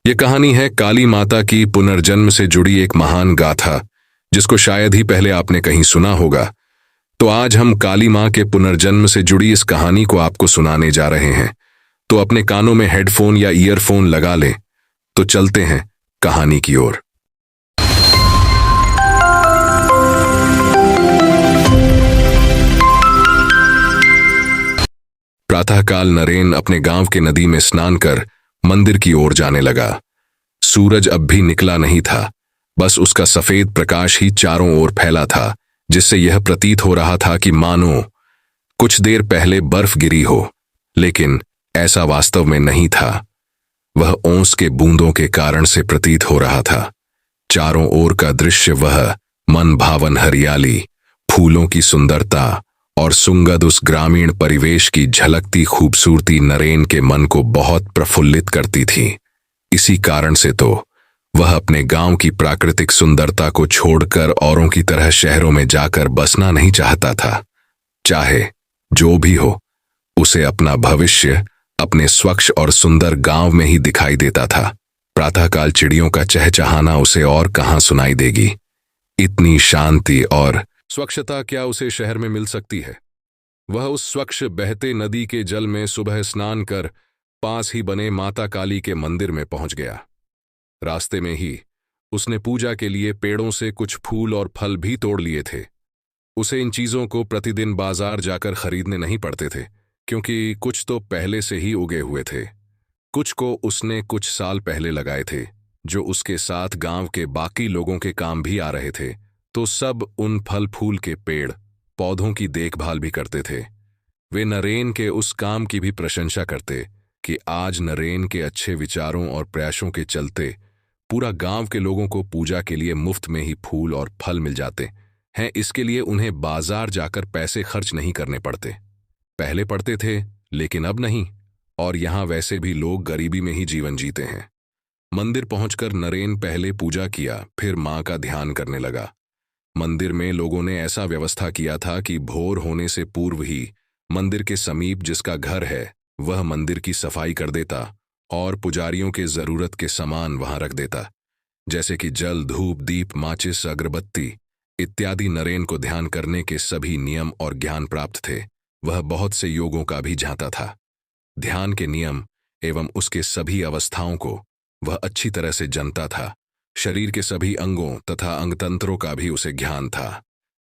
ये कहानी है काली माता की पुनर्जन्म से जुड़ी एक महान गाथा, जिसको शायद ही पहले आपने कहीं सुना होगा। तो आज हम काली मां के पुनर्जन्म से जुड़ी इस कहानी को आपको सुनाने जा रहे हैं। तो अपने कानों में हेडफोन या ईयरफोन लगा लें। तो चलते हैं कहानी की ओर। प्रातःकाल नरेन अपने गांव के नदी में स्नान कर मंदिर की ओर जाने लगा। सूरज अब भी निकला नहीं था, बस उसका सफेद प्रकाश ही चारों ओर फैला था, जिससे यह प्रतीत हो रहा था कि मानो कुछ देर पहले बर्फ गिरी हो। लेकिन ऐसा वास्तव में नहीं था। वह ओस के बूंदों के कारण से प्रतीत हो रहा था। चारों ओर का दृश्य, वह मन भावन हरियाली, फूलों की सुंदरता और सुंगध उस ग्रामीण परिवेश की झलकती खूबसूरती नरेन के मन को बहुत प्रफुल्लित करती थी। इसी कारण से तो वह अपने गांव की प्राकृतिक सुंदरता को छोड़कर औरों की तरह शहरों में जाकर बसना नहीं चाहता था। चाहे जो भी हो, उसे अपना भविष्य अपने स्वच्छ और सुंदर गांव में ही दिखाई देता था। प्रातःकाल चिड़ियों का चहचहाना उसे और कहां सुनाई देगी। इतनी शांति और स्वच्छता क्या उसे शहर में मिल सकती है। वह उस स्वच्छ बहते नदी के जल में सुबह स्नान कर पास ही बने माता काली के मंदिर में पहुंच गया। रास्ते में ही उसने पूजा के लिए पेड़ों से कुछ फूल और फल भी तोड़ लिए थे। उसे इन चीजों को प्रतिदिन बाजार जाकर खरीदने नहीं पड़ते थे, क्योंकि कुछ तो पहले से ही उगे हुए थे। कुछ को उसने कुछ साल पहले लगाए थे, जो उसके साथ गांव के बाकी लोगों के काम भी आ रहे थे। तो सब उन फल फूल के पेड़ पौधों की देखभाल भी करते थे। वे नरेन के उस काम की भी प्रशंसा करते कि आज नरेन के अच्छे विचारों और प्रयासों के चलते पूरा गांव के लोगों को पूजा के लिए मुफ्त में ही फूल और फल मिल जाते हैं। इसके लिए उन्हें बाजार जाकर पैसे खर्च नहीं करने पड़ते। पहले पड़ते थे, लेकिन अब नहीं। और यहां वैसे भी लोग गरीबी में ही जीवन जीते हैं। मंदिर पहुंचकर नरेन पहले पूजा किया, फिर मां का ध्यान करने लगा। मंदिर में लोगों ने ऐसा व्यवस्था किया था कि भोर होने से पूर्व ही मंदिर के समीप जिसका घर है वह मंदिर की सफाई कर देता और पुजारियों के जरूरत के सामान वहां रख देता, जैसे कि जल, धूप, दीप, माचिस, अगरबत्ती इत्यादि। नरेन को ध्यान करने के सभी नियम और ज्ञान प्राप्त थे। वह बहुत से योगों का भी जानता था। ध्यान के नियम एवं उसके सभी अवस्थाओं को वह अच्छी तरह से जानता था। शरीर के सभी अंगों तथा अंगतंत्रों का भी उसे ज्ञान था।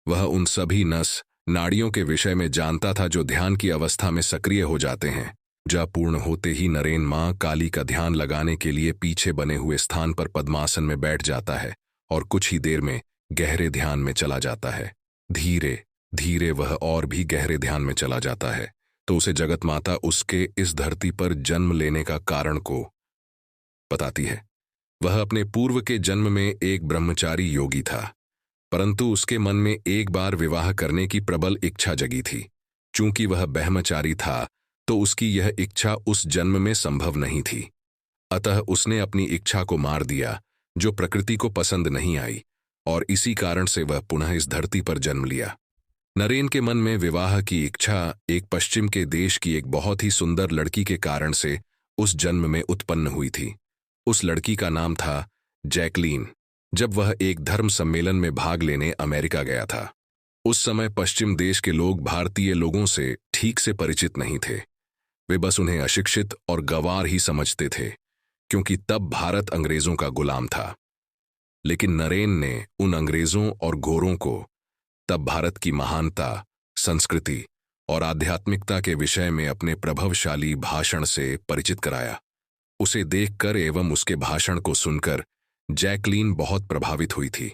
वह उन सभी नस नाड़ियों के विषय में जानता था जो ध्यान की अवस्था में सक्रिय हो जाते हैं। पूजा पूर्ण होते ही नरेन मां काली का ध्यान लगाने के लिए पीछे बने हुए स्थान पर पद्मासन में बैठ जाता है और कुछ ही देर में गहरे ध्यान में चला जाता है। धीरे धीरे वह और भी गहरे ध्यान में चला जाता है। तो उसे जगत माता उसके इस धरती पर जन्म लेने का कारण को बताती है। वह अपने पूर्व के जन्म में एक ब्रह्मचारी योगी था, परंतु उसके मन में एक बार विवाह करने की प्रबल इच्छा जगी थी। चूंकि वह ब्रह्मचारी था, तो उसकी यह इच्छा उस जन्म में संभव नहीं थी। अतः उसने अपनी इच्छा को मार दिया, जो प्रकृति को पसंद नहीं आई, और इसी कारण से वह पुनः इस धरती पर जन्म लिया। नरेन के मन में विवाह की इच्छा एक पश्चिम के देश की एक बहुत ही सुंदर लड़की के कारण से उस जन्म में उत्पन्न हुई थी। उस लड़की का नाम था जैकलीन। जब वह एक धर्म सम्मेलन में भाग लेने अमेरिका गया था, उस समय पश्चिम देश के लोग भारतीय लोगों से ठीक से परिचित नहीं थे। वे बस उन्हें अशिक्षित और गंवार ही समझते थे, क्योंकि तब भारत अंग्रेजों का गुलाम था। लेकिन नरेन ने उन अंग्रेजों और गोरों को तब भारत की महानता, संस्कृति और आध्यात्मिकता के विषय में अपने प्रभावशाली भाषण से परिचित कराया। उसे देखकर एवं उसके भाषण को सुनकर जैकलीन बहुत प्रभावित हुई थी।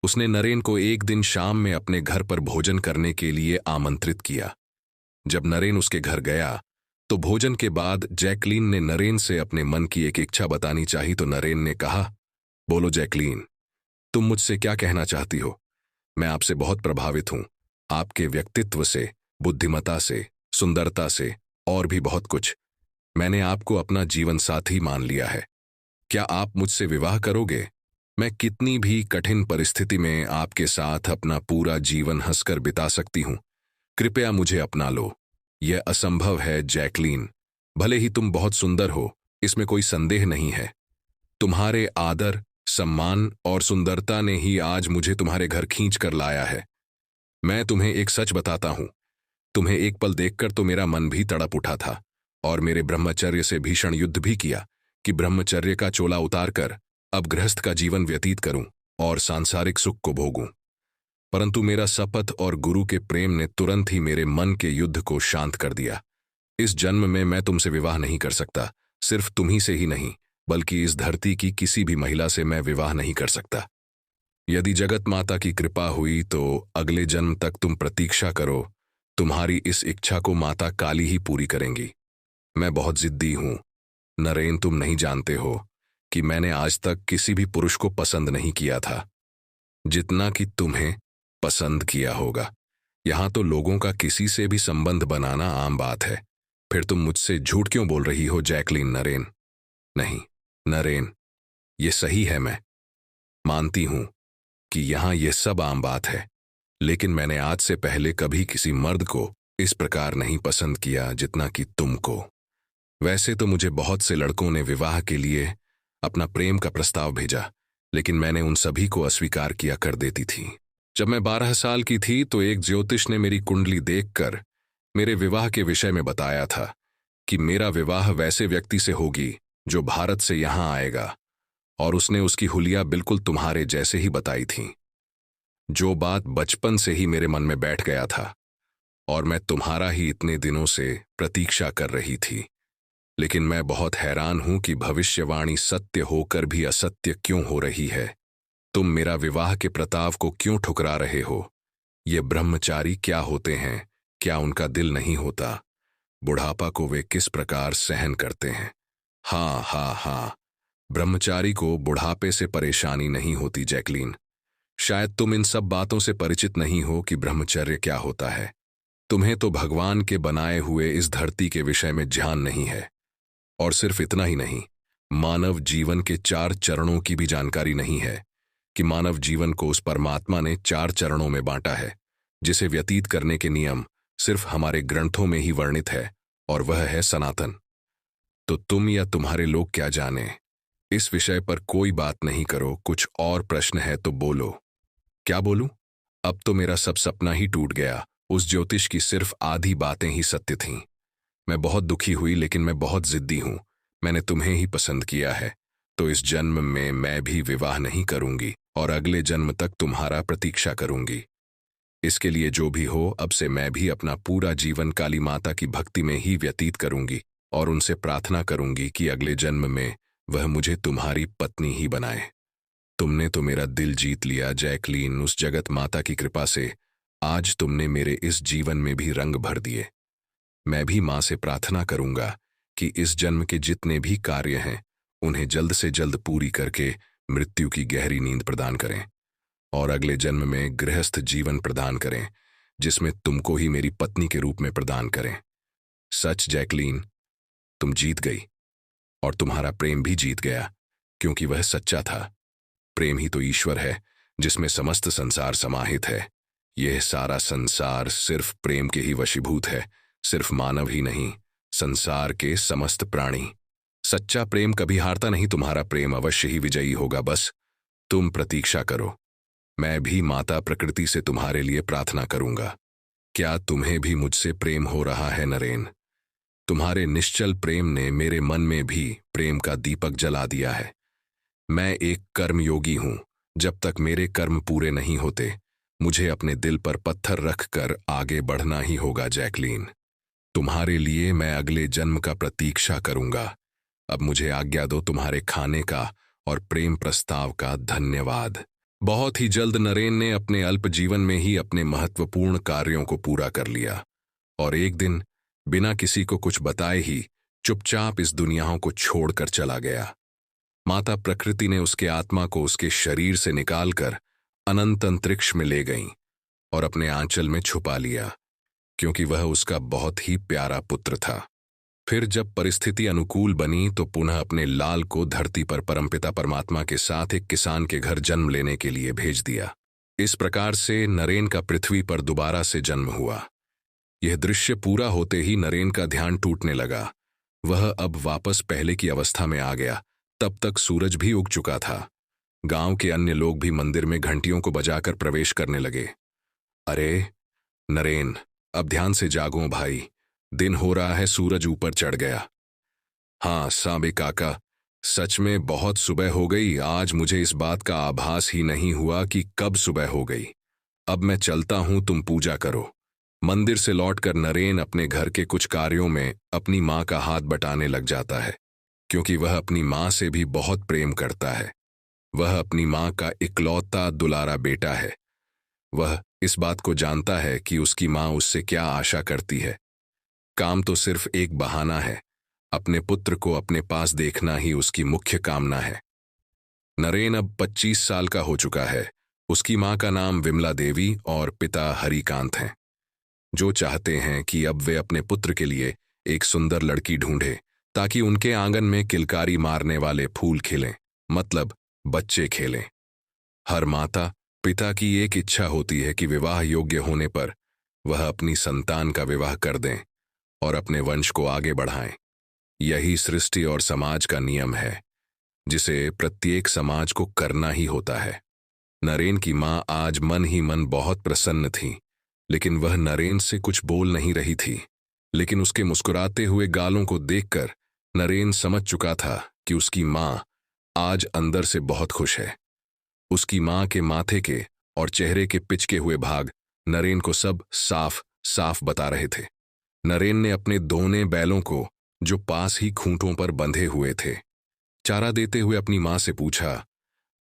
उसने नरेन को एक दिन शाम में अपने घर पर भोजन करने के लिए आमंत्रित किया। जब नरेन उसके घर गया, तो भोजन के बाद जैकलीन ने नरेन से अपने मन की एक इच्छा बतानी चाही। तो नरेन ने कहा, बोलो जैकलीन, तुम मुझसे क्या कहना चाहती हो? मैं आपसे बहुत प्रभावित हूं, आपके व्यक्तित्व से, बुद्धिमत्ता से, सुंदरता से और भी बहुत कुछ। मैंने आपको अपना जीवन साथी मान लिया है। क्या आप मुझसे विवाह करोगे? मैं कितनी भी कठिन परिस्थिति में आपके साथ अपना पूरा जीवन हंसकर बिता सकती हूं। कृपया मुझे अपना लो। यह असंभव है जैकलीन। भले ही तुम बहुत सुंदर हो, इसमें कोई संदेह नहीं है, तुम्हारे आदर, सम्मान और सुंदरता ने ही आज मुझे तुम्हारे घर खींच कर लाया है। मैं तुम्हें एक सच बताता हूं, तुम्हें एक पल देखकर तो मेरा मन भी तड़प उठा था और मेरे ब्रह्मचर्य से भीषण युद्ध भी किया कि ब्रह्मचर्य का चोला उतारकर अब गृहस्थ का जीवन व्यतीत करूं और सांसारिक सुख को भोगूं। परंतु मेरा शपथ और गुरु के प्रेम ने तुरंत ही मेरे मन के युद्ध को शांत कर दिया। इस जन्म में मैं तुमसे विवाह नहीं कर सकता, सिर्फ तुम्ही से ही नहीं बल्कि इस धरती की किसी भी महिला से मैं विवाह नहीं कर सकता। यदि जगत माता की कृपा हुई तो अगले जन्म तक तुम प्रतीक्षा करो, तुम्हारी इस इच्छा को माता काली ही पूरी करेंगी। मैं बहुत जिद्दी हूं नरेन, तुम नहीं जानते हो कि मैंने आज तक किसी भी पुरुष को पसंद नहीं किया था जितना कि तुम्हें पसंद किया होगा। यहां तो लोगों का किसी से भी संबंध बनाना आम बात है। फिर तुम मुझसे झूठ क्यों बोल रही हो जैकलीन? नरेन, नहीं नरेन, ये सही है। मैं मानती हूं कि यहां यह सब आम बात है, लेकिन मैंने आज से पहले कभी किसी मर्द को इस प्रकार नहीं पसंद किया जितना कि तुमको। वैसे तो मुझे बहुत से लड़कों ने विवाह के लिए अपना प्रेम का प्रस्ताव भेजा, लेकिन मैंने उन सभी को अस्वीकार किया कर देती थी। जब मैं 12 साल की थी तो एक ज्योतिष ने मेरी कुंडली देखकर मेरे विवाह के विषय में बताया था कि मेरा विवाह वैसे व्यक्ति से होगी जो भारत से यहां आएगा, और उसने उसकी हुलिया बिल्कुल तुम्हारे जैसे ही बताई थी। जो बात बचपन से ही मेरे मन में बैठ गया था और मैं तुम्हारा ही इतने दिनों से प्रतीक्षा कर रही थी। लेकिन मैं बहुत हैरान हूं कि भविष्यवाणी सत्य होकर भी असत्य क्यों हो रही है। तुम मेरा विवाह के प्रस्ताव को क्यों ठुकरा रहे हो? ये ब्रह्मचारी क्या होते हैं? क्या उनका दिल नहीं होता? बुढ़ापा को वे किस प्रकार सहन करते हैं? हाँ हाँ हाँ, ब्रह्मचारी को बुढ़ापे से परेशानी नहीं होती जैकलीन। शायद तुम इन सब बातों से परिचित नहीं हो कि ब्रह्मचर्य क्या होता है। तुम्हें तो भगवान के बनाए हुए इस धरती के विषय में ध्यान नहीं है, और सिर्फ इतना ही नहीं, मानव जीवन के 4 चरणों की भी जानकारी नहीं है कि मानव जीवन को उस परमात्मा ने 4 चरणों में बांटा है जिसे व्यतीत करने के नियम सिर्फ हमारे ग्रंथों में ही वर्णित है, और वह है सनातन। तो तुम या तुम्हारे लोग क्या जाने, इस विषय पर कोई बात नहीं करो। कुछ और प्रश्न है तो बोलो। क्या बोलूं? अब तो मेरा सब सपना ही टूट गया। उस ज्योतिष की सिर्फ आधी बातें ही सत्य थीं। मैं बहुत दुखी हुई, लेकिन मैं बहुत जिद्दी हूं। मैंने तुम्हें ही पसंद किया है, तो इस जन्म में मैं भी विवाह नहीं करूंगी और अगले जन्म तक तुम्हारा प्रतीक्षा करूंगी। इसके लिए जो भी हो, अब से मैं भी अपना पूरा जीवन काली माता की भक्ति में ही व्यतीत करूंगी और उनसे प्रार्थना करूंगी कि अगले जन्म में वह मुझे तुम्हारी पत्नी ही बनाए। तुमने तो मेरा दिल जीत लिया जैकलीन। उस जगत माता की कृपा से आज तुमने मेरे इस जीवन में भी रंग भर दिए। मैं भी मां से प्रार्थना करूंगा कि इस जन्म के जितने भी कार्य हैं उन्हें जल्द से जल्द पूरी करके मृत्यु की गहरी नींद प्रदान करें और अगले जन्म में गृहस्थ जीवन प्रदान करें जिसमें तुमको ही मेरी पत्नी के रूप में प्रदान करें। सच जैकलीन, तुम जीत गई और तुम्हारा प्रेम भी जीत गया, क्योंकि वह सच्चा था। प्रेम ही तो ईश्वर है जिसमें समस्त संसार समाहित है। यह सारा संसार सिर्फ प्रेम के ही वशीभूत है। सिर्फ मानव ही नहीं, संसार के समस्त प्राणी। सच्चा प्रेम कभी हारता नहीं। तुम्हारा प्रेम अवश्य ही विजयी होगा। बस तुम प्रतीक्षा करो। मैं भी माता प्रकृति से तुम्हारे लिए प्रार्थना करूंगा। क्या तुम्हें भी मुझसे प्रेम हो रहा है नरेन? तुम्हारे निश्चल प्रेम ने मेरे मन में भी प्रेम का दीपक जला दिया है। मैं एक कर्मयोगी हूं। जब तक मेरे कर्म पूरे नहीं होते, मुझे अपने दिल पर पत्थर रखकर आगे बढ़ना ही होगा जैकलीन। तुम्हारे लिए मैं अगले जन्म का प्रतीक्षा करूंगा। अब मुझे आज्ञा दो तुम्हारे खाने का और प्रेम प्रस्ताव का। धन्यवाद। बहुत ही जल्द नरेन ने अपने अल्प जीवन में ही अपने महत्वपूर्ण कार्यों को पूरा कर लिया और एक दिन बिना किसी को कुछ बताए ही चुपचाप इस दुनिया को छोड़कर चला गया। माता प्रकृति ने उसके आत्मा को उसके शरीर से निकालकर अनंत अंतरिक्ष में ले गईं और अपने आंचल में छुपा लिया, क्योंकि वह उसका बहुत ही प्यारा पुत्र था। फिर जब परिस्थिति अनुकूल बनी तो पुनः अपने लाल को धरती पर परमपिता परमात्मा के साथ एक किसान के घर जन्म लेने के लिए भेज दिया। इस प्रकार से नरेन का पृथ्वी पर दोबारा से जन्म हुआ। यह दृश्य पूरा होते ही नरेन का ध्यान टूटने लगा। वह अब वापस पहले की अवस्था में आ गया। तब तक सूरज भी उग चुका था। गांव के अन्य लोग भी मंदिर में घंटियों को बजाकर प्रवेश करने लगे। अरे नरेन, अब ध्यान से जागो भाई, दिन हो रहा है, सूरज ऊपर चढ़ गया। हाँ सांबे काका, सच में बहुत सुबह हो गई। आज मुझे इस बात का आभास ही नहीं हुआ कि कब सुबह हो गई। अब मैं चलता हूं, तुम पूजा करो। मंदिर से लौटकर नरेन अपने घर के कुछ कार्यों में अपनी मां का हाथ बटाने लग जाता है, क्योंकि वह अपनी मां से भी बहुत प्रेम करता है। वह अपनी मां का इकलौता दुलारा बेटा है। वह इस बात को जानता है कि उसकी मां उससे क्या आशा करती है। काम तो सिर्फ एक बहाना है, अपने पुत्र को अपने पास देखना ही उसकी मुख्य कामना है। नरेन अब 25 साल का हो चुका है। उसकी मां का नाम विमला देवी और पिता हरिकांत हैं, जो चाहते हैं कि अब वे अपने पुत्र के लिए एक सुंदर लड़की ढूंढे, ताकि उनके आंगन में किलकारी मारने वाले फूल खिलें, मतलब बच्चे खेलें। हर माता पिता की एक इच्छा होती है कि विवाह योग्य होने पर वह अपनी संतान का विवाह कर दें और अपने वंश को आगे बढ़ाएं। यही सृष्टि और समाज का नियम है, जिसे प्रत्येक समाज को करना ही होता है। नरेन की मां आज मन ही मन बहुत प्रसन्न थी, लेकिन वह नरेन से कुछ बोल नहीं रही थी। लेकिन उसके मुस्कुराते हुए गालों को देखकर नरेन समझ चुका था कि उसकी मां आज अंदर से बहुत खुश है। उसकी मां के माथे के और चेहरे के पिचके हुए भाग नरेन को सब साफ साफ बता रहे थे। नरेन ने अपने दोनों बैलों को, जो पास ही खूंटों पर बंधे हुए थे, चारा देते हुए अपनी मां से पूछा,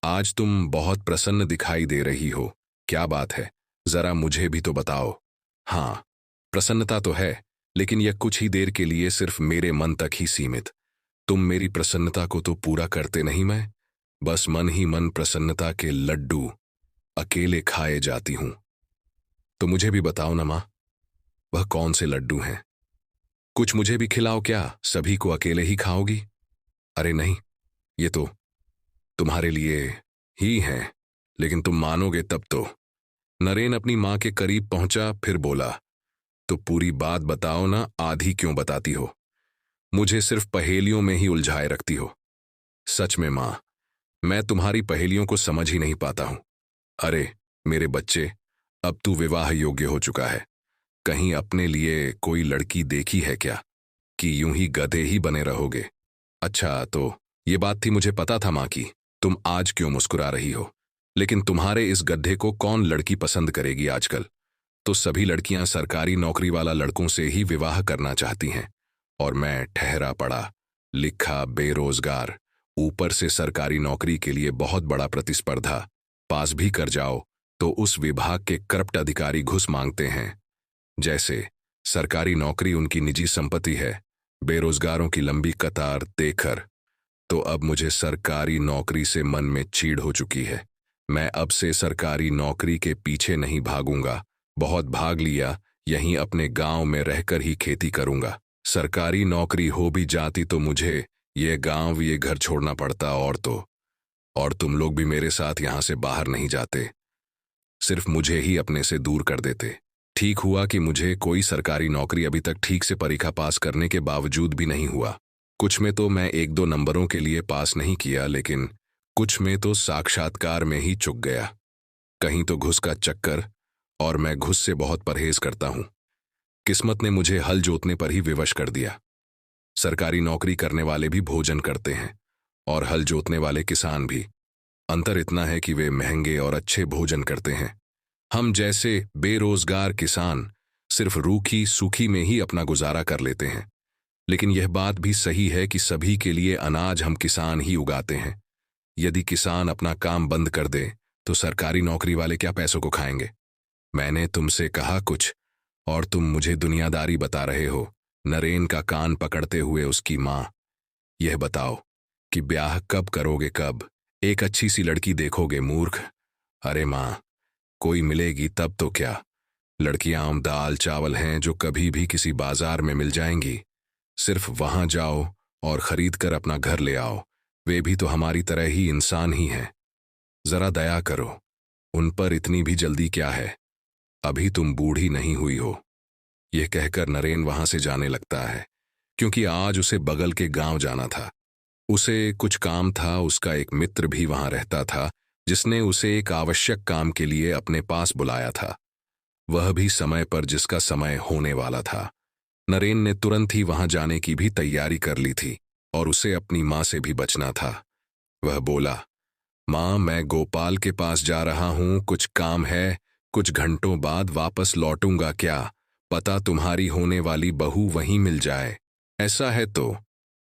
आज तुम बहुत प्रसन्न दिखाई दे रही हो, क्या बात है? जरा मुझे भी तो बताओ। हाँ, प्रसन्नता तो है, लेकिन यह कुछ ही देर के लिए, सिर्फ मेरे मन तक ही सीमित। तुम मेरी प्रसन्नता को तो पूरा करते नहीं, मैं बस मन ही मन प्रसन्नता के लड्डू अकेले खाए जाती हूं। तो मुझे भी बताओ ना मां, वह कौन से लड्डू हैं? कुछ मुझे भी खिलाओ, क्या सभी को अकेले ही खाओगी? अरे नहीं, ये तो तुम्हारे लिए ही हैं, लेकिन तुम मानोगे तब तो। नरेन अपनी मां के करीब पहुंचा, फिर बोला, तो पूरी बात बताओ ना, आधी क्यों बताती हो? मुझे सिर्फ पहेलियों में ही उलझाए रखती हो। सच में मां, मैं तुम्हारी पहेलियों को समझ ही नहीं पाता हूं। अरे मेरे बच्चे, अब तू विवाह योग्य हो चुका है। कहीं अपने लिए कोई लड़की देखी है क्या, कि यूं ही गधे ही बने रहोगे? अच्छा, तो ये बात थी, मुझे पता था मां की। तुम आज क्यों मुस्कुरा रही हो? लेकिन तुम्हारे इस गड्ढे को कौन लड़की पसंद करेगी आजकल? तो सभी लड़कियां सरकारी नौकरी वाला लड़कों से ही विवाह करना चाहती हैं, और मैं ठहरा पड़ा लिखा बेरोजगार, ऊपर से सरकारी नौकरी के लिए बहुत बड़ा प्रतिस्पर्धा। पास भी कर जाओ तो उस विभाग के करप्ट अधिकारी घुस मांगते हैं, जैसे सरकारी नौकरी उनकी निजी संपत्ति है। बेरोजगारों की लंबी कतार देखकर तो अब मुझे सरकारी नौकरी से मन में चीड़ हो चुकी है। मैं अब से सरकारी नौकरी के पीछे नहीं भागूंगा। बहुत भाग लिया, यहीं अपने गांव में रहकर ही खेती करूंगा। सरकारी नौकरी हो भी जाती तो मुझे ये गांव, ये घर छोड़ना पड़ता, और तुम लोग भी मेरे साथ यहां से बाहर नहीं जाते, सिर्फ मुझे ही अपने से दूर कर देते। ठीक हुआ कि मुझे कोई सरकारी नौकरी अभी तक ठीक से परीक्षा पास करने के बावजूद भी नहीं हुआ। कुछ में तो मैं 1-2 नंबरों के लिए पास नहीं किया, लेकिन कुछ में तो साक्षात्कार में ही चूक गया। कहीं तो घुस का चक्कर, और मैं घुस से बहुत परहेज करता हूं। किस्मत ने मुझे हल जोतने पर ही विवश कर दिया। सरकारी नौकरी करने वाले भी भोजन करते हैं, और हल जोतने वाले किसान भी। अंतर इतना है कि वे महंगे और अच्छे भोजन करते हैं। हम जैसे बेरोजगार किसान सिर्फ रूखी सूखी में ही अपना गुजारा कर लेते हैं। लेकिन यह बात भी सही है कि सभी के लिए अनाज हम किसान ही उगाते हैं। यदि किसान अपना काम बंद कर दे तो सरकारी नौकरी वाले क्या पैसों को खाएंगे? मैंने तुमसे कहा कुछ और तुम मुझे दुनियादारी बता रहे हो। नरेन का कान पकड़ते हुए उसकी मां, यह बताओ कि ब्याह कब करोगे, कब एक अच्छी सी लड़की देखोगे मूर्ख? अरे मां, कोई मिलेगी तब तो क्या? लड़कियां दाल चावल हैं जो कभी भी किसी बाजार में मिल जाएंगी। सिर्फ वहां जाओ और खरीद कर अपना घर ले आओ। वे भी तो हमारी तरह ही इंसान ही हैं। जरा दया करो, उन पर इतनी भी जल्दी क्या है? अभी तुम बूढ़ी नहीं हुई हो। यह कहकर नरेन वहां से जाने लगता है, क्योंकि आज उसे बगल के गांव जाना था। उसे कुछ काम था, उसका एक मित्र भी वहां रहता था जिसने उसे एक आवश्यक काम के लिए अपने पास बुलाया था, वह भी समय पर जिसका समय होने वाला था। नरेन ने तुरंत ही वहां जाने की भी तैयारी कर ली थी और उसे अपनी मां से भी बचना था। वह बोला, मां, मैं गोपाल के पास जा रहा हूं, कुछ काम है, कुछ घंटों बाद वापस लौटूंगा, क्या पता तुम्हारी होने वाली बहू वहीं मिल जाए। ऐसा है तो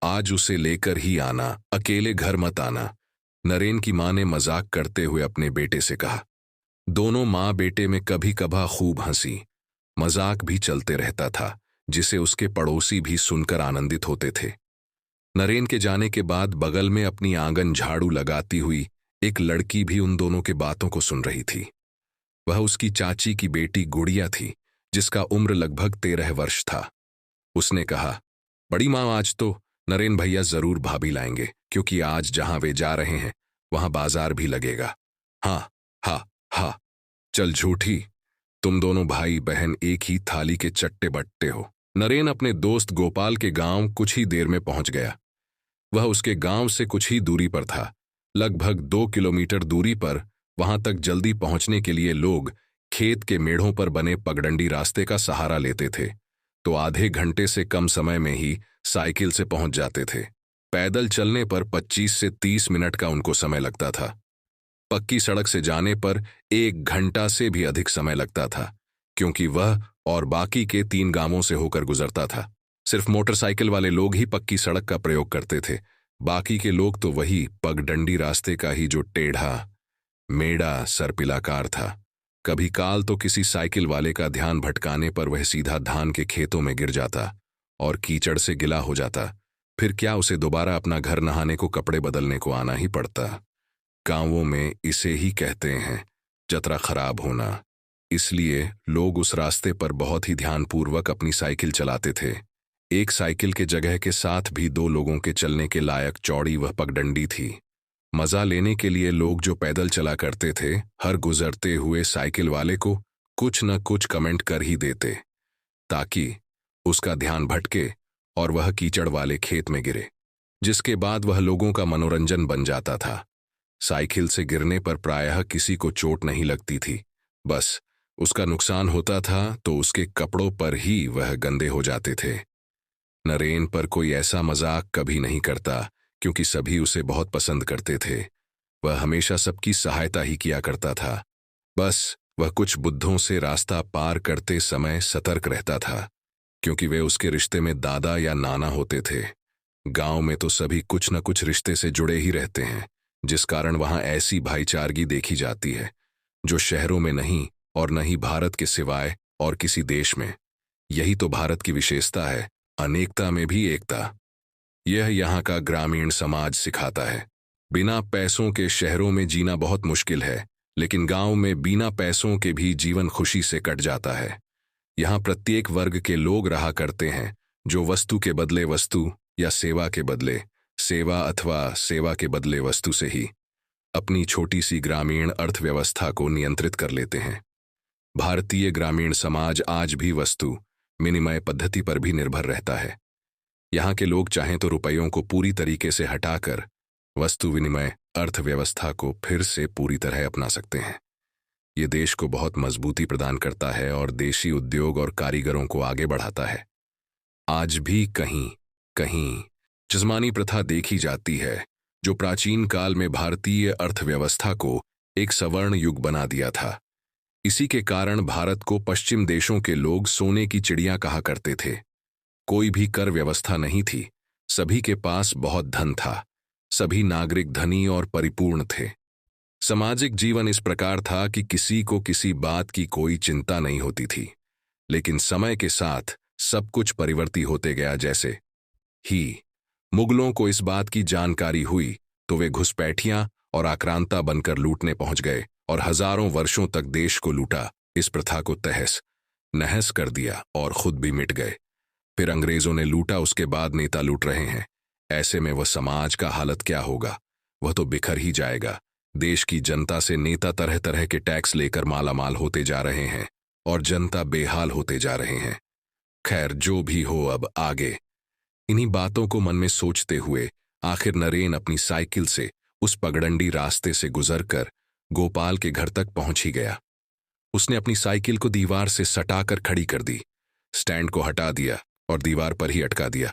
आज उसे लेकर ही आना, अकेले घर मत आना। नरेन की मां ने मजाक करते हुए अपने बेटे से कहा। दोनों मां बेटे में कभी कभा खूब हंसी मजाक भी चलते रहता था, जिसे उसके पड़ोसी भी सुनकर आनंदित होते थे। नरेन के जाने के बाद बगल में अपनी आंगन झाड़ू लगाती हुई एक लड़की भी उन दोनों के बातों को सुन रही थी। वह उसकी चाची की बेटी गुड़िया थी, जिसका उम्र लगभग 13 वर्ष था। उसने कहा, बड़ी मां, आज तो नरेन भैया जरूर भाभी लाएंगे, क्योंकि आज जहां वे जा रहे हैं वहां बाजार भी लगेगा। हाँ, हाँ, हाँ। चल झूठी, तुम दोनों भाई बहन एक ही थाली के चट्टे बट्टे हो। नरेन अपने दोस्त गोपाल के गांव कुछ ही देर में पहुंच गया। वह उसके गांव से कुछ ही दूरी पर था, लगभग 2 किलोमीटर दूरी पर। वहां तक जल्दी पहुंचने के लिए लोग खेत के मेढ़ों पर बने पगडंडी रास्ते का सहारा लेते थे, तो आधे घंटे से कम समय में ही साइकिल से पहुंच जाते थे। पैदल चलने पर 25 से 30 मिनट का उनको समय लगता था। पक्की सड़क से जाने पर 1 घंटा से भी अधिक समय लगता था, क्योंकि वह और बाकी के 3 गांवों से होकर गुजरता था। सिर्फ मोटरसाइकिल वाले लोग ही पक्की सड़क का प्रयोग करते थे, बाकी के लोग तो वही पगडंडी रास्ते का ही, जो टेढ़ा मेढ़ा सरपिलाकार था। कभी काल तो किसी साइकिल वाले का ध्यान भटकाने पर वह सीधा धान के खेतों में गिर जाता और कीचड़ से गिला हो जाता। फिर क्या उसे दोबारा अपना घर नहाने को, कपड़े बदलने को आना ही पड़ता। गांवों में इसे ही कहते हैं जतरा खराब होना। इसलिए लोग उस रास्ते पर बहुत ही ध्यानपूर्वक अपनी साइकिल चलाते थे। एक साइकिल के जगह के साथ भी 2 लोगों के चलने के लायक चौड़ी वह पगडंडी थी। मजा लेने के लिए लोग जो पैदल चला करते थे, हर गुजरते हुए साइकिल वाले को कुछ न कुछ कमेंट कर ही देते, ताकि उसका ध्यान भटके और वह कीचड़ वाले खेत में गिरे, जिसके बाद वह लोगों का मनोरंजन बन जाता था। साइकिल से गिरने पर प्रायः किसी को चोट नहीं लगती थी, बस उसका नुकसान होता था तो उसके कपड़ों पर ही वह गंदे हो जाते थे। नरेन पर कोई ऐसा मजाक कभी नहीं करता, क्योंकि सभी उसे बहुत पसंद करते थे। वह हमेशा सबकी सहायता ही किया करता था। बस वह कुछ बुद्धों से रास्ता पार करते समय सतर्क रहता था, क्योंकि वे उसके रिश्ते में दादा या नाना होते थे। गांव में तो सभी कुछ न कुछ रिश्ते से जुड़े ही रहते हैं, जिस कारण वहां ऐसी भाईचारगी देखी जाती है जो शहरों में नहीं, और न ही भारत के सिवाय और किसी देश में। यही तो भारत की विशेषता है, अनेकता में भी एकता। यह यहाँ का ग्रामीण समाज सिखाता है। बिना पैसों के शहरों में जीना बहुत मुश्किल है, लेकिन गांव में बिना पैसों के भी जीवन खुशी से कट जाता है। यहाँ प्रत्येक वर्ग के लोग रहा करते हैं, जो वस्तु के बदले वस्तु या सेवा के बदले सेवा अथवा सेवा के बदले वस्तु से ही अपनी छोटी सी ग्रामीण अर्थव्यवस्था को नियंत्रित कर लेते हैं। भारतीय ग्रामीण समाज आज भी वस्तु विनिमय पद्धति पर भी निर्भर रहता है। यहाँ के लोग चाहें तो रुपयों को पूरी तरीके से हटाकर वस्तु विनिमय अर्थव्यवस्था को फिर से पूरी तरह अपना सकते हैं। ये देश को बहुत मजबूती प्रदान करता है और देशी उद्योग और कारीगरों को आगे बढ़ाता है। आज भी कहीं कहीं जजमानी प्रथा देखी जाती है, जो प्राचीन काल में भारतीय अर्थव्यवस्था को एक सवर्ण युग बना दिया था। इसी के कारण भारत को पश्चिम देशों के लोग सोने की चिड़िया कहा करते थे। कोई भी कर व्यवस्था नहीं थी, सभी के पास बहुत धन था, सभी नागरिक धनी और परिपूर्ण थे। सामाजिक जीवन इस प्रकार था कि किसी को किसी बात की कोई चिंता नहीं होती थी। लेकिन समय के साथ सब कुछ परिवर्तित होते गया। जैसे ही मुगलों को इस बात की जानकारी हुई तो वे घुसपैठियां और आक्रांता बनकर लूटने पहुंच गए और हजारों वर्षों तक देश को लूटा। इस प्रथा को तहस नहस कर दिया और खुद भी मिट गए। फिर अंग्रेजों ने लूटा, उसके बाद नेता लूट रहे हैं। ऐसे में वह समाज का हालत क्या होगा? वह तो बिखर ही जाएगा। देश की जनता से नेता तरह तरह के टैक्स लेकर मालामाल होते जा रहे हैं और जनता बेहाल होते जा रहे हैं। खैर, जो भी हो, अब आगे। इन्हीं बातों को मन में सोचते हुए आखिर नरेन अपनी साइकिल से उस पगडंडी रास्ते से गुजरकर गोपाल के घर तक पहुंच ही गया। उसने अपनी साइकिल को दीवार से सटाकर खड़ी कर दी, स्टैंड को हटा दिया और दीवार पर ही अटका दिया,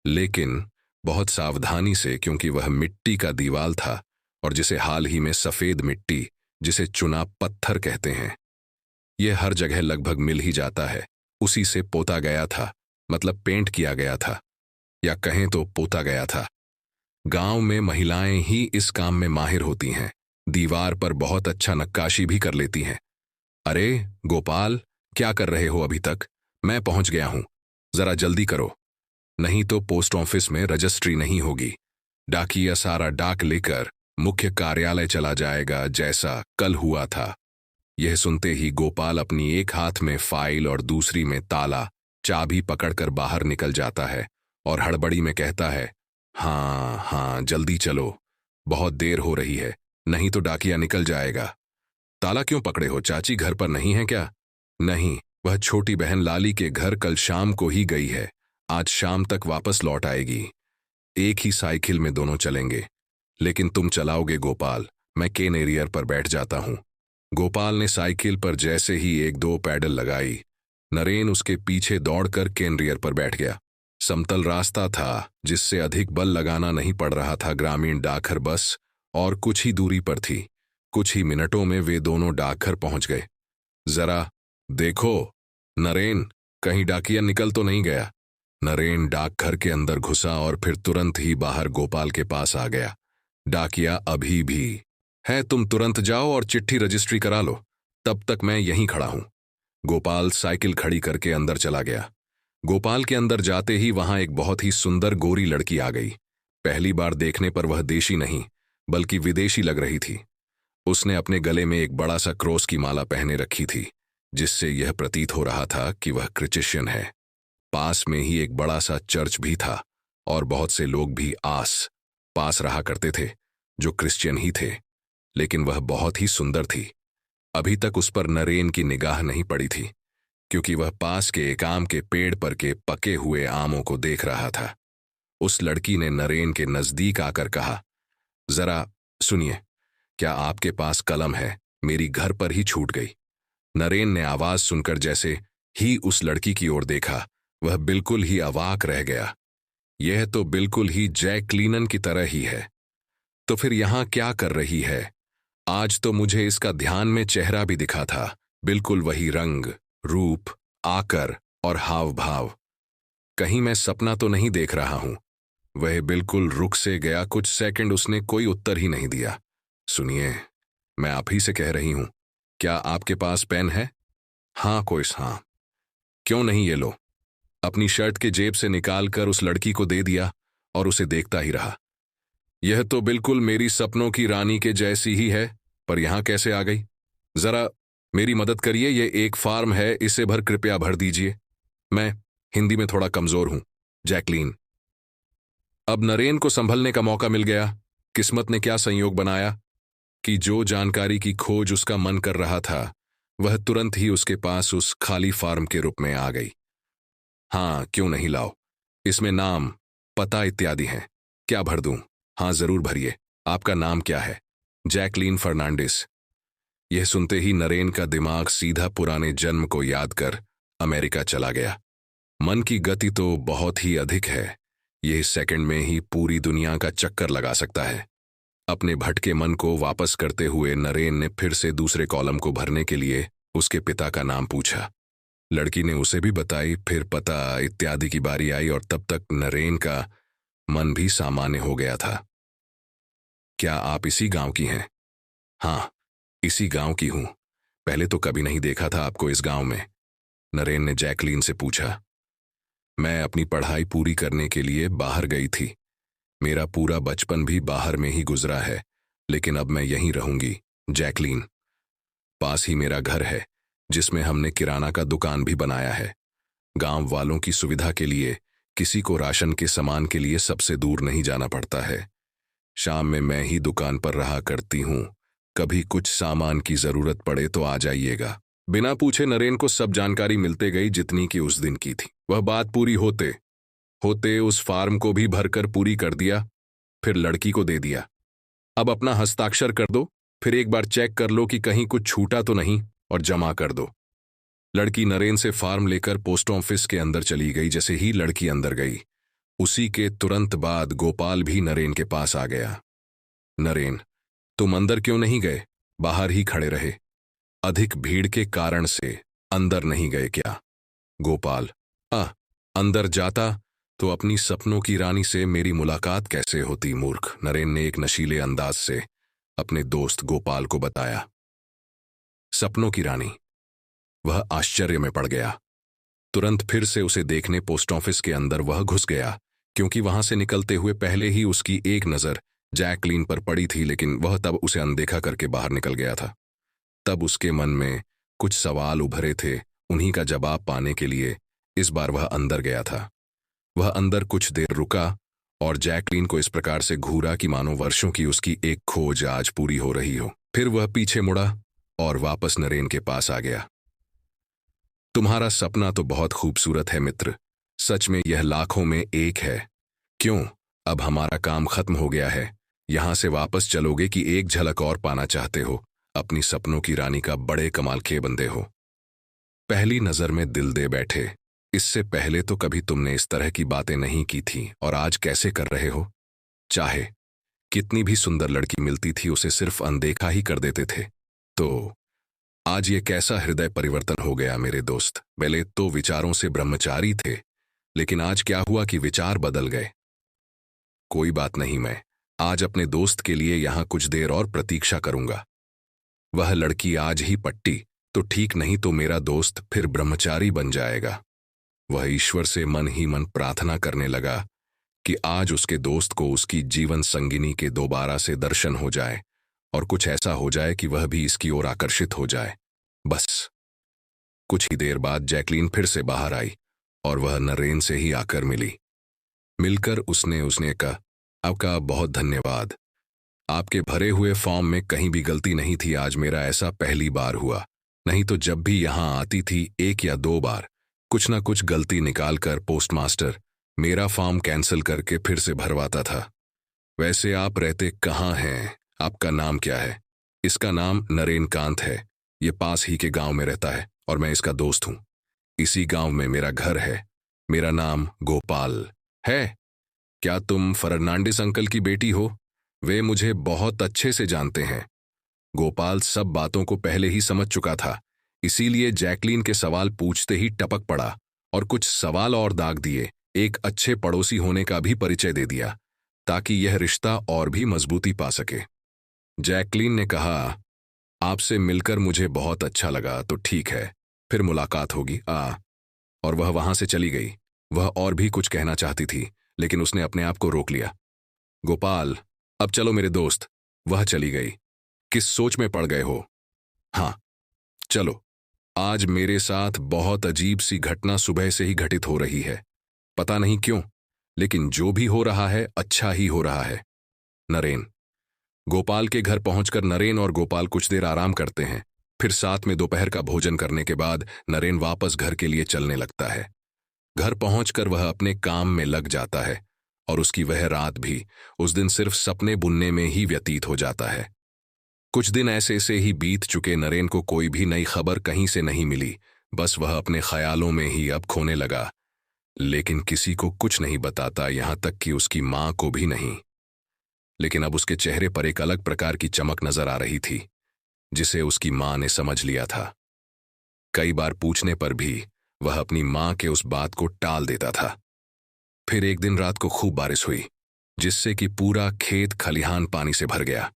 लेकिन बहुत सावधानी से, क्योंकि वह मिट्टी का दीवाल था और जिसे हाल ही में सफेद मिट्टी, जिसे चुना पत्थर कहते हैं, यह हर जगह लगभग मिल ही जाता है, उसी से पोता गया था, मतलब पेंट किया गया था, या कहें तो पोता गया था। गांव में महिलाएं ही इस काम में माहिर होती हैं, दीवार पर बहुत अच्छा नक्काशी भी कर लेती हैं। अरे गोपाल, क्या कर रहे हो अभी तक? मैं पहुंच गया हूं, जरा जल्दी करो, नहीं तो पोस्ट ऑफिस में रजिस्ट्री नहीं होगी। डाकिया सारा डाक लेकर मुख्य कार्यालय चला जाएगा, जैसा कल हुआ था। यह सुनते ही गोपाल अपनी एक हाथ में फाइल और दूसरी में ताला चाबी पकड़कर बाहर निकल जाता है और हड़बड़ी में कहता है, हाँ हाँ जल्दी चलो, बहुत देर हो रही है, नहीं तो डाकिया निकल जाएगा। ताला क्यों पकड़े हो? चाची घर पर नहीं है क्या? नहीं, वह छोटी बहन लाली के घर कल शाम को ही गई है, आज शाम तक वापस लौट आएगी। एक ही साइकिल में दोनों चलेंगे। लेकिन तुम चलाओगे गोपाल, मैं केन एरियर पर बैठ जाता हूं। गोपाल ने साइकिल पर जैसे ही एक दो पैडल लगाई, नरेन उसके पीछे दौड़कर केन एरियर पर बैठ गया। समतल रास्ता था, जिससे अधिक बल लगाना नहीं पड़ रहा था। ग्रामीण डाकघर बस और कुछ ही दूरी पर थी। कुछ ही मिनटों में वे दोनों डाकघर पहुंच गए। जरा देखो नरेन, कहीं डाकिया निकल तो नहीं गया? नरेन डाकघर के अंदर घुसा और फिर तुरंत ही बाहर गोपाल के पास आ गया। डाकिया अभी भी है, तुम तुरंत जाओ और चिट्ठी रजिस्ट्री करा लो, तब तक मैं यहीं खड़ा हूं। गोपाल साइकिल खड़ी करके अंदर चला गया। गोपाल के अंदर जाते ही वहां एक बहुत ही सुंदर गोरी लड़की आ गई। पहली बार देखने पर वह देशी नहीं बल्कि विदेशी लग रही थी। उसने अपने गले में एक बड़ा सा क्रॉस की माला पहने रखी थी, जिससे यह प्रतीत हो रहा था कि वह क्रिश्चियन है। पास में ही एक बड़ा सा चर्च भी था और बहुत से लोग भी आस पास रहा करते थे जो क्रिश्चियन ही थे, लेकिन वह बहुत ही सुंदर थी। अभी तक उस पर नरेन की निगाह नहीं पड़ी थी, क्योंकि वह पास के एक आम के पेड़ पर के पके हुए आमों को देख रहा था। उस लड़की ने नरेन के नजदीक आकर कहा, जरा सुनिए, क्या आपके पास कलम है? मेरी घर पर ही छूट गई। नरेन ने आवाज सुनकर जैसे ही उस लड़की की ओर देखा, वह बिल्कुल ही अवाक रह गया। यह तो बिल्कुल ही जैकलीनन की तरह ही है। तो फिर यहां क्या कर रही है? आज तो मुझे इसका ध्यान में चेहरा भी दिखा था, बिल्कुल वही रंग, रूप, आकर और हाव भाव। कहीं मैं सपना तो नहीं देख रहा हूं? वह बिल्कुल रुक से गया। कुछ सेकंड उसने कोई उत्तर ही नहीं दिया। सुनिए, मैं आप ही से कह रही हूं, क्या आपके पास पेन है? हाँ हाँ। क्यों नहीं, ये लो। अपनी शर्ट के जेब से निकालकर उस लड़की को दे दिया और उसे देखता ही रहा। यह तो बिल्कुल मेरी सपनों की रानी के जैसी ही है, पर यहां कैसे आ गई? जरा मेरी मदद करिए, यह एक फॉर्म है, इसे कृपया भर दीजिए। मैं हिंदी में थोड़ा कमजोर हूं, जैकलीन। अब नरेन को संभलने का मौका मिल गया। किस्मत ने क्या संयोग बनाया कि जो जानकारी की खोज उसका मन कर रहा था, वह तुरंत ही उसके पास उस खाली फॉर्म के रूप में आ गई। हाँ, क्यों नहीं, लाओ। इसमें नाम, पता इत्यादि हैं। क्या भर दूं? हाँ जरूर भरिए। आपका नाम क्या है? जैकलीन फर्नांडिस। यह सुनते ही नरेन का दिमाग सीधा पुराने जन्म को याद कर अमेरिका चला गया। मन की गति तो बहुत ही अधिक है, यह सेकंड में ही पूरी दुनिया का चक्कर लगा सकता है। अपने भटके मन को वापस करते हुए नरेन ने फिर से दूसरे कॉलम को भरने के लिए उसके पिता का नाम पूछा। लड़की ने उसे भी बताई, फिर पता इत्यादि की बारी आई और तब तक नरेन का मन भी सामान्य हो गया था। क्या आप इसी गांव की हैं? हाँ, इसी गांव की हूं। पहले तो कभी नहीं देखा था आपको इस गांव में, नरेन ने जैकलीन से पूछा। मैं अपनी पढ़ाई पूरी करने के लिए बाहर गई थी। मेरा पूरा बचपन भी बाहर में ही गुजरा है, लेकिन अब मैं यहीं रहूंगी, जैकलीन। पास ही मेरा घर है, जिसमें हमने किराना का दुकान भी बनाया है। गांव वालों की सुविधा के लिए किसी को राशन के सामान के लिए सबसे दूर नहीं जाना पड़ता है। शाम में मैं ही दुकान पर रहा करती हूं। कभी कुछ सामान की जरूरत पड़े तो आ जाइएगा। बिना पूछे नरेन को सब जानकारी मिलते गई जितनी कि उस दिन की थी। वह बात पूरी होते होते उस फार्म को भी भरकर पूरी कर दिया। फिर लड़की को दे दिया। अब अपना हस्ताक्षर कर दो, फिर एक बार चेक कर लो कि कहीं कुछ छूटा तो नहीं और जमा कर दो। लड़की नरेन से फार्म लेकर पोस्ट ऑफिस के अंदर चली गई। जैसे ही लड़की अंदर गई, उसी के तुरंत बाद गोपाल भी नरेन के पास आ गया। नरेन, तुम अंदर क्यों नहीं गए? बाहर ही खड़े रहे। अधिक भीड़ के कारण से अंदर नहीं गए क्या? गोपाल, अंदर जाता तो अपनी सपनों की रानी से मेरी मुलाकात कैसे होती मूर्ख, नरेन ने एक नशीले अंदाज से अपने दोस्त गोपाल को बताया। सपनों की रानी? वह आश्चर्य में पड़ गया। तुरंत फिर से उसे देखने पोस्ट ऑफिस के अंदर वह घुस गया, क्योंकि वहां से निकलते हुए पहले ही उसकी एक नजर जैकलीन पर पड़ी थी, लेकिन वह तब उसे अनदेखा करके बाहर निकल गया था। तब उसके मन में कुछ सवाल उभरे थे, उन्हीं का जवाब पाने के लिए इस बार वह अंदर गया था। वह अंदर कुछ देर रुका और जैकलीन को इस प्रकार से घूरा कि मानो वर्षों की उसकी एक खोज आज पूरी हो रही हो। फिर वह पीछे मुड़ा और वापस नरेन के पास आ गया। तुम्हारा सपना तो बहुत खूबसूरत है मित्र, सच में यह लाखों में एक है। क्यों, अब हमारा काम खत्म हो गया है, यहां से वापस चलोगे कि एक झलक और पाना चाहते हो? अपनी सपनों की रानी का बड़े कमाल के बंदे हो, पहली नजर में दिल दे बैठे। इससे पहले तो कभी तुमने इस तरह की बातें नहीं की थी, और आज कैसे कर रहे हो? चाहे कितनी भी सुंदर लड़की मिलती थी उसे सिर्फ अनदेखा ही कर देते थे। तो आज ये कैसा हृदय परिवर्तन हो गया मेरे दोस्त? पहले तो विचारों से ब्रह्मचारी थे, लेकिन आज क्या हुआ कि विचार बदल गए? कोई बात नहीं, मैं आज अपने दोस्त के लिए यहां कुछ देर और प्रतीक्षा करूंगा। वह लड़की आज ही पट्टी तो ठीक, नहीं तो मेरा दोस्त फिर ब्रह्मचारी बन जाएगा। वह ईश्वर से मन ही मन प्रार्थना करने लगा कि आज उसके दोस्त को उसकी जीवन संगिनी के दोबारा से दर्शन हो जाए और कुछ ऐसा हो जाए कि वह भी इसकी ओर आकर्षित हो जाए। बस कुछ ही देर बाद जैकलीन फिर से बाहर आई और वह नरेन से ही आकर मिली। मिलकर उसने कहा, आपका बहुत धन्यवाद, आपके भरे हुए फॉर्म में कहीं भी गलती नहीं थी। आज मेरा ऐसा पहली बार हुआ, नहीं तो जब भी यहां आती थी एक या दो बार कुछ ना कुछ गलती निकालकर पोस्टमास्टर मेरा फॉर्म कैंसिल करके फिर से भरवाता था। वैसे आप रहते कहाँ हैं? आपका नाम क्या है? इसका नाम नरेन कांत है, ये पास ही के गांव में रहता है और मैं इसका दोस्त हूं। इसी गांव में मेरा घर है। मेरा नाम गोपाल है। क्या तुम फर्नांडिस अंकल की बेटी हो? वे मुझे बहुत अच्छे से जानते हैं। गोपाल सब बातों को पहले ही समझ चुका था, इसीलिए जैकलीन के सवाल पूछते ही टपक पड़ा और कुछ सवाल और दाग दिए। एक अच्छे पड़ोसी होने का भी परिचय दे दिया ताकि यह रिश्ता और भी मजबूती पा सके। जैकलीन ने कहा, आपसे मिलकर मुझे बहुत अच्छा लगा, तो ठीक है, फिर मुलाकात होगी। और वह वहां से चली गई। वह और भी कुछ कहना चाहती थी, लेकिन उसने अपने आप को रोक लिया। गोपाल, अब चलो मेरे दोस्त। वह चली गई। किस सोच में पड़ गए हो? हाँ चलो, आज मेरे साथ बहुत अजीब सी घटना सुबह से ही घटित हो रही है। पता नहीं क्यों, लेकिन जो भी हो रहा है अच्छा ही हो रहा है। नरेन। गोपाल के घर पहुंचकर नरेन और गोपाल कुछ देर आराम करते हैं। फिर साथ में दोपहर का भोजन करने के बाद नरेन वापस घर के लिए चलने लगता है। घर पहुंचकर वह अपने काम में लग जाता है और उसकी वह रात भी उस दिन सिर्फ सपने बुनने में ही व्यतीत हो जाता है। कुछ दिन ऐसे से ही बीत चुके। नरेन को कोई भी नई खबर कहीं से नहीं मिली, बस वह अपने ख्यालों में ही अब खोने लगा, लेकिन किसी को कुछ नहीं बताता, यहां तक कि उसकी मां को भी नहीं। लेकिन अब उसके चेहरे पर एक अलग प्रकार की चमक नजर आ रही थी, जिसे उसकी मां ने समझ लिया था। कई बार पूछने पर भी वह अपनी मां के उस बात को टाल देता था। फिर एक दिन रात को खूब बारिश हुई, जिससे कि पूरा खेत खलिहान पानी से भर गया।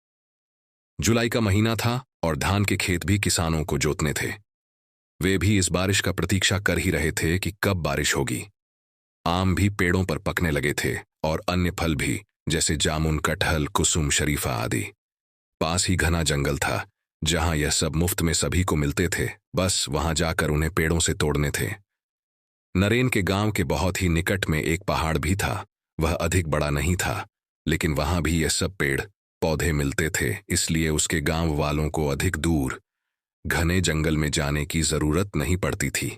जुलाई का महीना था और धान के खेत भी किसानों को जोतने थे। वे भी इस बारिश का प्रतीक्षा कर ही रहे थे कि कब बारिश होगी। आम भी पेड़ों पर पकने लगे थे और अन्य फल भी, जैसे जामुन, कटहल, कुसुम, शरीफा आदि। पास ही घना जंगल था जहां यह सब मुफ्त में सभी को मिलते थे, बस वहां जाकर उन्हें पेड़ों से तोड़ने थे। नरेन के गांव के बहुत ही निकट में एक पहाड़ भी था। वह अधिक बड़ा नहीं था, लेकिन वहां भी ये सब पेड़ पौधे मिलते थे, इसलिए उसके गांव वालों को अधिक दूर घने जंगल में जाने की जरूरत नहीं पड़ती थी।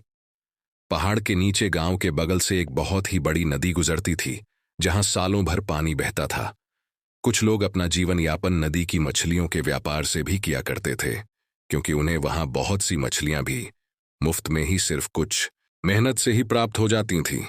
पहाड़ के नीचे गांव के बगल से एक बहुत ही बड़ी नदी गुजरती थी, जहां सालों भर पानी बहता था। कुछ लोग अपना जीवन यापन नदी की मछलियों के व्यापार से भी किया करते थे, क्योंकि उन्हें वहां बहुत सी मछलियां भी मुफ्त में ही सिर्फ कुछ मेहनत से ही प्राप्त हो जाती थीं।